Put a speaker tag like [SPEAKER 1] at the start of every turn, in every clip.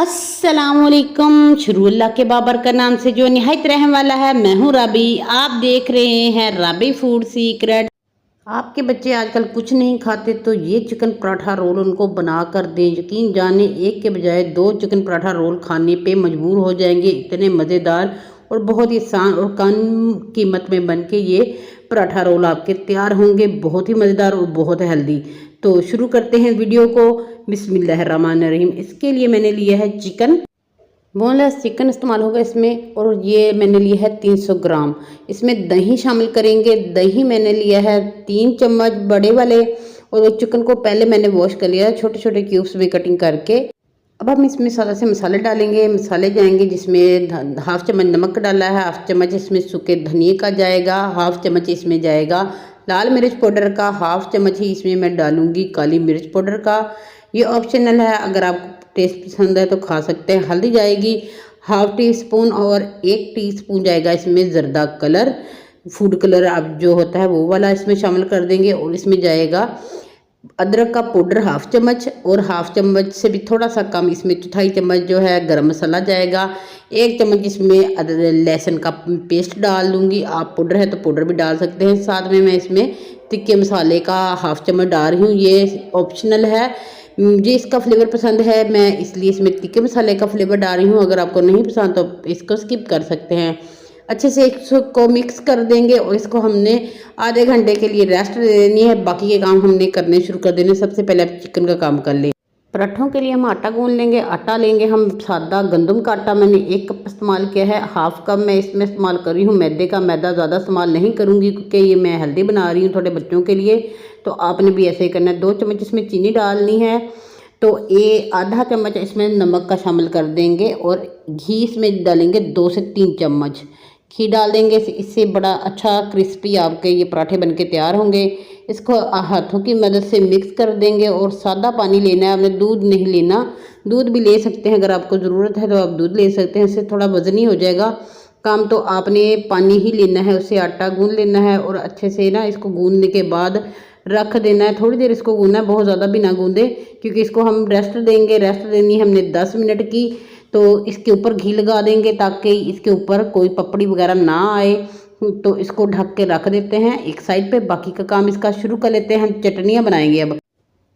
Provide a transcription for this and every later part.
[SPEAKER 1] अस्सलामुअलैकुम। शुरू अल्लाह के बाबर का नाम से जो निहायत रहने वाला है। मैं हूँ राबी, आप देख रहे हैं राबी फूड सीक्रेट। आपके बच्चे आजकल कुछ नहीं खाते तो ये चिकन पराठा रोल उनको बना कर दें। यकीन जाने एक के बजाय दो चिकन पराठा रोल खाने पे मजबूर हो जाएंगे। इतने मज़ेदार और बहुत ही आसान और कम कीमत में बन के ये पराठा रोल आपके तैयार होंगे। बहुत ही मज़ेदार और बहुत हेल्दी। तो शुरू करते हैं वीडियो को। बिस्मिल्लाहिर्रहमानिर्रहीम। इसके लिए मैंने लिया है चिकन, बोनलेस चिकन इस्तेमाल होगा इसमें। और ये मैंने लिया है 300 ग्राम। इसमें दही शामिल करेंगे। दही मैंने लिया है 3 चम्मच बड़े वाले। और वो चिकन को पहले मैंने वॉश कर लिया है छोटे छोटे क्यूब्स में कटिंग करके। अब हम इसमें सारा से मसाले डालेंगे। मसाले जाएंगे जिसमें हाफ चम्मच नमक डाला है, हाफ चम्मच इसमें सूखे धनिए का जाएगा, हाफ चम्मच इसमें जाएगा लाल मिर्च पाउडर का, हाफ चम्मच ही इसमें मैं डालूंगी काली मिर्च पाउडर का। ये ऑप्शनल है, अगर आपको टेस्ट पसंद है तो खा सकते हैं। हल्दी जाएगी हाफ टी स्पून और 1 टीस्पून जाएगा इसमें जर्दा कलर, फूड कलर अब जो होता है वो वाला इसमें शामिल कर देंगे। और इसमें जाएगा अदरक का पाउडर हाफ चम्मच और हाफ चम्मच से भी थोड़ा सा कम इसमें 1/4 चम्मच जो है गरम मसाला जाएगा। 1 चम्मच इसमें लहसुन का पेस्ट डाल दूंगी। आप पाउडर है तो पाउडर भी डाल सकते हैं। साथ में मैं इसमें तिक्के मसाले का हाफ चम्मच डाल रही हूँ। ये ऑप्शनल है, मुझे इसका फ्लेवर पसंद है, मैं इसलिए इसमें तिक्के मसाले का फ्लेवर डाल रही हूँ। अगर आपको नहीं पसंद तो इसको स्किप कर सकते हैं। अच्छे से इसको मिक्स कर देंगे और इसको हमने आधे घंटे के लिए रेस्ट दे देनी है। बाकी के काम हमने करने शुरू कर देने। सबसे पहले आप चिकन का काम कर लें। पराठों के लिए हम आटा गूंद लेंगे। आटा लेंगे हम सादा गंदम का आटा, मैंने 1 कप इस्तेमाल किया है। हाफ कप मैं इसमें इस्तेमाल कर रही हूँ मैदे का। मैदा ज़्यादा इस्तेमाल नहीं करूँगी क्योंकि ये मैं हेल्दी बना रही हूँ थोड़े बच्चों के लिए। तो आपने भी ऐसे ही करना है। 2 चम्मच इसमें चीनी डालनी है। तो ये आधा चम्मच इसमें नमक का शामिल कर देंगे और घी इसमें डालेंगे 2 से 3 चम्मच घी डाल देंगे। इससे बड़ा अच्छा क्रिस्पी आपके ये पराठे बनके तैयार होंगे। इसको हाथों की मदद से मिक्स कर देंगे और सादा पानी लेना है, आपने दूध नहीं लेना। दूध भी ले सकते हैं, अगर आपको ज़रूरत है तो आप दूध ले सकते हैं। इससे थोड़ा वजनी हो जाएगा काम। तो आपने पानी ही लेना है, उससे आटा गूंद लेना है और अच्छे से ना इसको गूंदने के बाद रख देना है। थोड़ी देर इसको गूंदना है, बहुत ज़्यादा भी ना गूंदे क्योंकि इसको हम रेस्ट देंगे। रेस्ट देनी है हमने 10 मिनट की। तो इसके ऊपर घी लगा देंगे ताकि इसके ऊपर कोई पपड़ी वगैरह ना आए। तो इसको ढक के रख देते हैं एक साइड पे। बाकी का काम इसका शुरू कर लेते हैं। हम चटनियाँ बनाएंगे। अब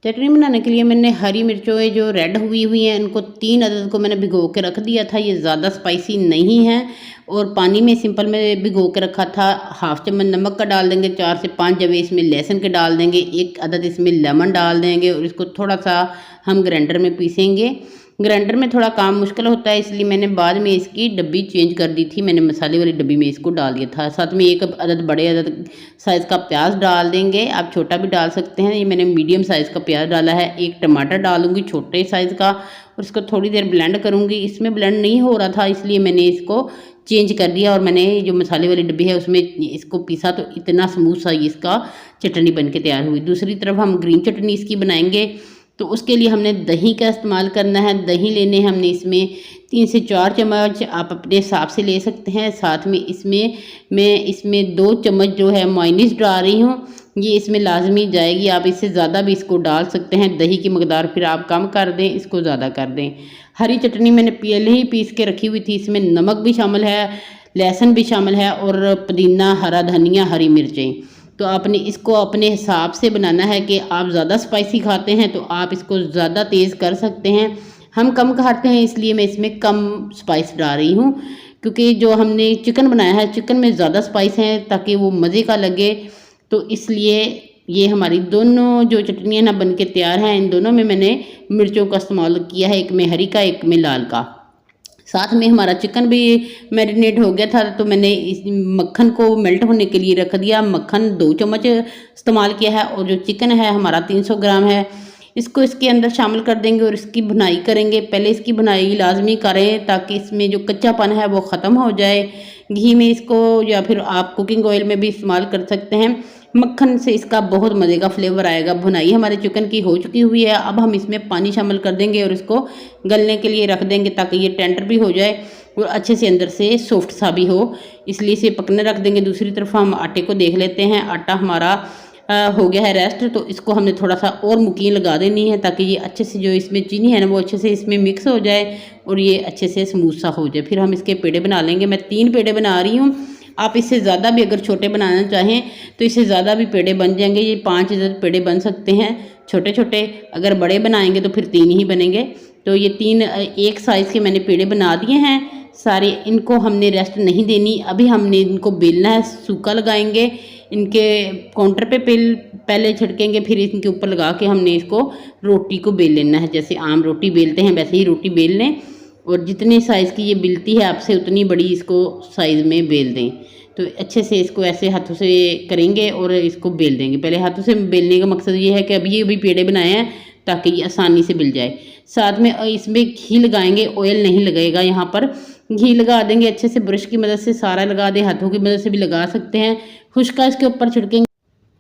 [SPEAKER 1] चटनी बनाने के लिए मैंने हरी मिर्चों जो रेड हुई हैं इनको 3 अदद को मैंने भिगो के रख दिया था। ये ज़्यादा स्पाइसी नहीं है और पानी में सिंपल में भिगो के रखा था। हाफ चम्मच नमक का डाल देंगे, 4 से 5 जवे इसमें लहसुन के डाल देंगे, 1 अदद इसमें लेमन डाल देंगे और इसको थोड़ा सा हम ग्राइंडर में पीसेंगे। ग्राइंडर में थोड़ा काम मुश्किल होता है इसलिए मैंने बाद में इसकी डब्बी चेंज कर दी थी। मैंने मसाले वाली डब्बी में इसको डाल दिया था। साथ में 1 अदद बड़े अदद साइज़ का प्याज डाल देंगे, आप छोटा भी डाल सकते हैं। ये मैंने मीडियम साइज़ का प्याज डाला है। 1 टमाटर डालूंगी छोटे साइज़ का और इसको थोड़ी देर ब्लेंड करूँगी। इसमें ब्लेंड नहीं हो रहा था इसलिए मैंने इसको चेंज कर दिया और मैंने जो मसाले वाली डब्बी है उसमें इसको पीसा तो इतना स्मूथ सा इसका चटनी बन के तैयार हुई। दूसरी तरफ हम ग्रीन चटनी इसकी बनाएंगे। तो उसके लिए हमने दही का इस्तेमाल करना है। दही लेने हमने इसमें 3 से 4 चम्मच, आप अपने हिसाब से ले सकते हैं। साथ में मैं 2 चम्मच जो है मायोनीज़ डाल रही हूँ। ये इसमें लाजमी जाएगी, आप इससे ज़्यादा भी इसको डाल सकते हैं। दही की मकदार फिर आप कम कर दें, इसको ज़्यादा कर दें। हरी चटनी मैंने पहले ही पीस के रखी हुई थी। इसमें नमक भी शामिल है, लहसुन भी शामिल है और पुदीना, हरा धनिया, हरी मिर्चें। तो आपने इसको अपने हिसाब से बनाना है कि आप ज़्यादा स्पाइसी खाते हैं तो आप इसको ज़्यादा तेज़ कर सकते हैं। हम कम खाते हैं इसलिए मैं इसमें कम स्पाइस डाल रही हूँ क्योंकि जो हमने चिकन बनाया है चिकन में ज़्यादा स्पाइस है ताकि वो मज़े का लगे। तो इसलिए ये हमारी दोनों जो चटनियाँ ना बन के तैयार हैं, इन दोनों में मैंने मिर्चों का इस्तेमाल किया है, 1 में हरी का 1 में लाल का। साथ में हमारा चिकन भी मैरिनेट हो गया था तो मैंने इस मक्खन को मेल्ट होने के लिए रख दिया। मक्खन 2 चम्मच इस्तेमाल किया है और जो चिकन है हमारा 300 ग्राम है, इसको इसके अंदर शामिल कर देंगे और इसकी भुनाई करेंगे। पहले इसकी भुनाई लाजमी करें ताकि इसमें जो कच्चापन है वो ख़त्म हो जाए। घी में इसको या फिर आप कुकिंग ऑयल में भी इस्तेमाल कर सकते हैं। मक्खन से इसका बहुत मज़े का फ्लेवर आएगा। भुनाई हमारे चिकन की हो चुकी हुई है। अब हम इसमें पानी शामिल कर देंगे और इसको गलने के लिए रख देंगे ताकि ये टेंडर भी हो जाए और अच्छे से अंदर से सॉफ्ट सा भी हो, इसलिए इसे पकने रख देंगे। दूसरी तरफ हम आटे को देख लेते हैं। आटा हमारा हो गया है रेस्ट, तो इसको हमने थोड़ा सा और मुकीन लगा देनी है ताकि ये अच्छे से जो इसमें चीनी है ना वो अच्छे से इसमें मिक्स हो जाए और ये अच्छे से स्मूथ सा हो जाए। फिर हम इसके पेड़े बना लेंगे। मैं 3 पेड़े बना रही हूँ, आप इससे ज़्यादा भी अगर छोटे बनाना चाहें तो इससे ज़्यादा भी पेड़े बन जाएंगे। ये 5 पेड़े बन सकते हैं छोटे छोटे, अगर बड़े बनाएंगे तो फिर 3 ही बनेंगे। तो ये 3 एक साइज़ के मैंने पेड़े बना दिए हैं सारे। इनको हमने रेस्ट नहीं देनी, अभी हमने इनको बेलना है, सूखा लगाएंगे इनके काउंटर पे पहले छिड़केंगे, फिर इनके ऊपर लगा के हमने इसको रोटी को बेल लेना है। जैसे आम रोटी बेलते हैं वैसे ही रोटी बेल लें, और जितने साइज़ की ये बिलती है आपसे उतनी बड़ी इसको साइज़ में बेल दें। तो अच्छे से इसको ऐसे हाथों से करेंगे और इसको बेल देंगे। पहले हाथों से बेलने का मकसद ये है कि अभी ये भी पेड़े बनाए हैं ताकि ये आसानी से बिल जाए। साथ में इसमें घी लगाएंगे, ऑयल नहीं लगेगा, यहाँ पर घी लगा देंगे अच्छे से, ब्रश की मदद से सारा लगा दें, हाथों की मदद से भी लगा सकते हैं। खुश्का इसके ऊपर छिड़केंगे,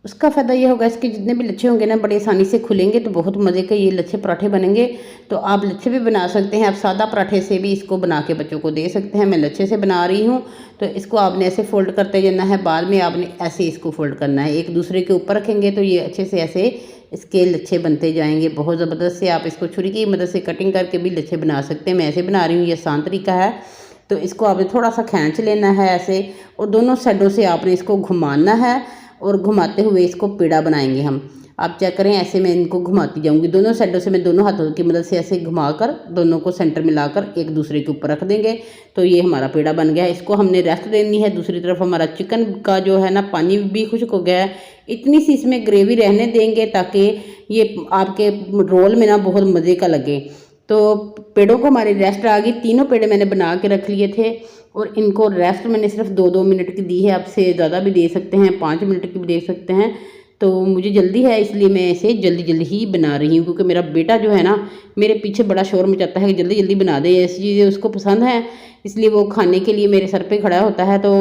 [SPEAKER 1] उसका फ़ायदा ये होगा इसके जितने भी लच्छे होंगे ना बड़ी आसानी से खुलेंगे, तो बहुत मज़े के ये लच्छे पराठे बनेंगे। तो आप लच्छे भी बना सकते हैं, आप सादा पराठे से भी इसको बना के बच्चों को दे सकते हैं। मैं लच्छे से बना रही हूँ, तो इसको आपने ऐसे फ़ोल्ड करते जाना है, बाद में आपने ऐसे इसको फ़ोल्ड करना है, एक दूसरे के ऊपर रखेंगे तो ये अच्छे से ऐसे इसके लच्छे बनते जाएंगे बहुत ज़बरदस्त से। आप इसको छुरी की मदद से कटिंग करके भी लच्छे बना सकते हैं। मैं ऐसे बना रही हूँ, ये आसान तरीका है। तो इसको आपने थोड़ा सा खींच लेना है ऐसे, और दोनों साइडों से आपने इसको घुमाना है, और घुमाते हुए इसको पेड़ा बनाएंगे हम। आप चेक करें, ऐसे मैं इनको घुमाती जाऊंगी दोनों साइडों से, मैं दोनों हाथों की मदद से ऐसे घुमाकर दोनों को सेंटर में लाकर एक दूसरे के ऊपर रख देंगे। तो ये हमारा पेड़ा बन गया है। इसको हमने रेस्ट देनी है। दूसरी तरफ हमारा चिकन का जो है ना पानी भी खुश्क हो गया है, इतनी सी इसमें ग्रेवी रहने देंगे ताकि ये आपके रोल में ना बहुत मज़े का लगे। तो पेड़ों को हमारी रेस्ट आ गई, तीनों पेड़े मैंने बना के रख लिए थे, और इनको रेस्ट मैंने सिर्फ 2-2 मिनट की दी है। आप से ज़्यादा भी दे सकते हैं, 5 मिनट की भी दे सकते हैं। तो मुझे जल्दी है इसलिए मैं इसे जल्दी जल्दी ही बना रही हूँ, क्योंकि मेरा बेटा जो है ना मेरे पीछे बड़ा शोर मचाता है कि जल्दी जल्दी बना दे, ऐसी चीज़ें उसको पसंद है, इसलिए वो खाने के लिए मेरे सर पे खड़ा होता है। तो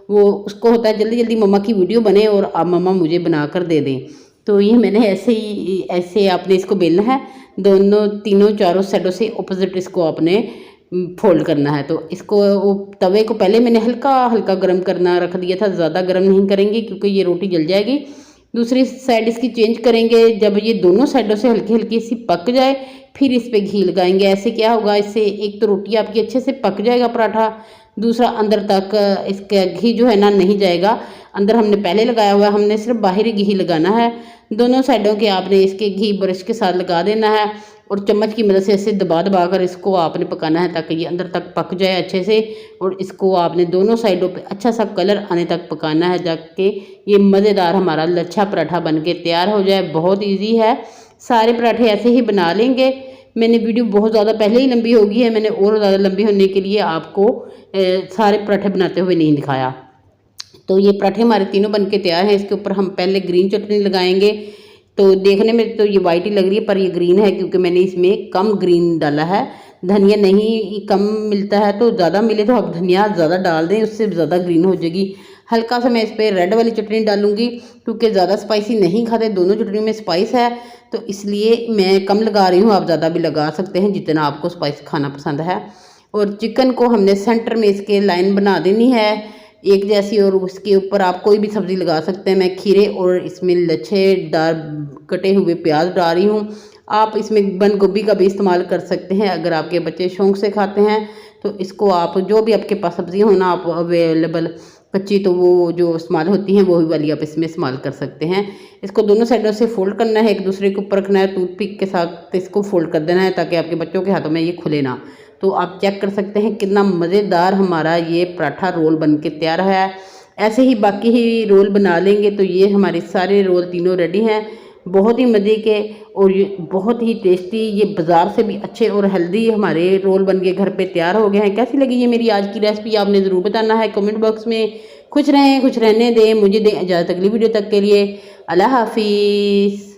[SPEAKER 1] वो उसको होता है जल्दी जल्दी मम्मा की वीडियो बने और अब मम्मा मुझे बना कर दे दें। तो ये मैंने ऐसे आपने इसको बेलना है, दोनों तीनों चारों साइडों से ऑपोजिट इसको आपने फोल्ड करना है। तो इसको वो तवे को पहले मैंने हल्का हल्का गर्म करना रख दिया था, ज़्यादा गर्म नहीं करेंगे क्योंकि ये रोटी जल जाएगी। दूसरी साइड इसकी चेंज करेंगे, जब ये दोनों साइडों से हल्की हल्की सी पक जाए फिर इस पर घी लगाएंगे। ऐसे क्या होगा, इससे एक तो रोटी आपकी अच्छे से पक जाएगा पराठा, दूसरा अंदर तक इसका घी जो है ना नहीं जाएगा। अंदर हमने पहले लगाया हुआ है, हमने सिर्फ बाहर ही घी लगाना है। दोनों साइडों के आपने इसके घी ब्रश के साथ लगा देना है, और चम्मच की मदद से ऐसे दबा दबा कर इसको आपने पकाना है ताकि ये अंदर तक पक जाए अच्छे से। और इसको आपने दोनों साइडों पे अच्छा सा कलर आने तक पकाना है, जाके ये मज़ेदार हमारा लच्छा पराठा बन के तैयार हो जाए। बहुत ईजी है, सारे पराठे ऐसे ही बना लेंगे। मैंने वीडियो बहुत ज़्यादा पहले ही लंबी हो गई है, मैंने और ज़्यादा लंबी होने के लिए आपको सारे पराठे बनाते हुए नहीं दिखाया। तो ये पराठे हमारे तीनों बन के तैयार हैं। इसके ऊपर हम पहले ग्रीन चटनी लगाएंगे। तो देखने में तो ये वाइट ही लग रही है, पर ये ग्रीन है क्योंकि मैंने इसमें कम ग्रीन डाला है। धनिया नहीं कम मिलता है तो ज़्यादा मिले तो आप धनिया ज़्यादा डाल दें, उससे ज़्यादा ग्रीन हो जाएगी। हल्का सा मैं इस पर रेड वाली चटनी डालूंगी क्योंकि ज़्यादा स्पाइसी नहीं खाते, दोनों चटनी में स्पाइस है, तो इसलिए मैं कम लगा रही हूँ। आप ज़्यादा भी लगा सकते हैं जितना आपको स्पाइस खाना पसंद है। और चिकन को हमने सेंटर में इसके लाइन बना देनी है एक जैसी, और उसके ऊपर आप कोई भी सब्ज़ी लगा सकते हैं। मैं खीरे और इसमें लच्छेदार कटे हुए प्याज डाल रही हूँ। आप इसमें बंद गोभी का भी इस्तेमाल कर सकते हैं अगर आपके बच्चे शौक़ से खाते हैं। तो इसको आप जो भी आपके पास सब्ज़ियाँ होना आप अवेलेबल कच्ची, तो वो जो इस्तेमाल होती हैं वही वाली आप इसमें इस्तेमाल कर सकते हैं। इसको दोनों साइडों से फोल्ड करना है, एक दूसरे के ऊपर रखना है, टूथपिक के साथ इसको फोल्ड कर देना है ताकि आपके बच्चों के हाथों में ये खुले ना। तो आप चेक कर सकते हैं कितना मज़ेदार हमारा ये पराठा रोल बन के तैयार है। ऐसे ही बाकी ही रोल बना लेंगे। तो ये हमारे सारे रोल तीनों रेडी हैं, बहुत ही मज़े के और ये बहुत ही टेस्टी, ये बाज़ार से भी अच्छे और हेल्दी हमारे रोल बन के घर पे तैयार हो गए हैं। कैसी लगी ये मेरी आज की रेसिपी आपने ज़रूर बताना है कमेंट बॉक्स में। खुश रहें, खुश रहने दें, मुझे दें इजाज़त अगली वीडियो तक के लिए। अल्लाह हाफिज़।